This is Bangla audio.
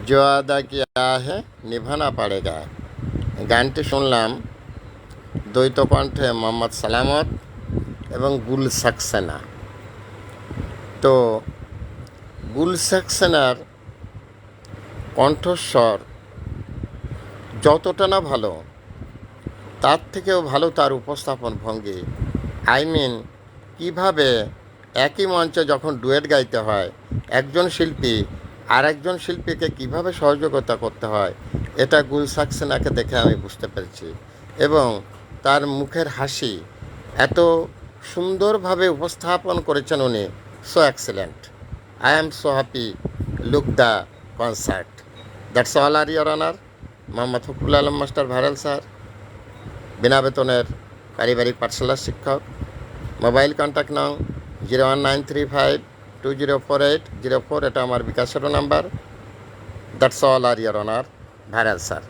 जो अदा किया है निभाना पड़ेगा। গানটি শুনলাম দ্বৈত কণ্ঠে মোহাম্মদ সালামত এবং গুল সাক্সেনা। তো গুল সাক্সেনার কণ্ঠস্বর যতটা না ভালো, তার থেকেও ভালো তার উপস্থাপন ভঙ্গি। কীভাবে একই মঞ্চে যখন ডুয়েট গাইতে হয়, একজন শিল্পী আর একজন শিল্পীকে কীভাবে সহযোগিতা করতে হয়, এটা গুল সাক্সেনাকে দেখে আমি বুঝতে পেরেছি। এবং তার মুখের হাসি এত সুন্দরভাবে উপস্থাপন করেছেন উনি। So excellent. I am so happy look the concert. That's all আর your honour. Mohammad Fakhrul Alam master viral sir, বিনা বেতনের পারিবারিক পাঠশালার শিক্ষক। মোবাইল কন্ট্যাক্ট নং 01935204804, এটা আমার বিকাশের নাম্বার। দ্যাটস অল আর ইয়োর অনার ভাইরাল স্যার।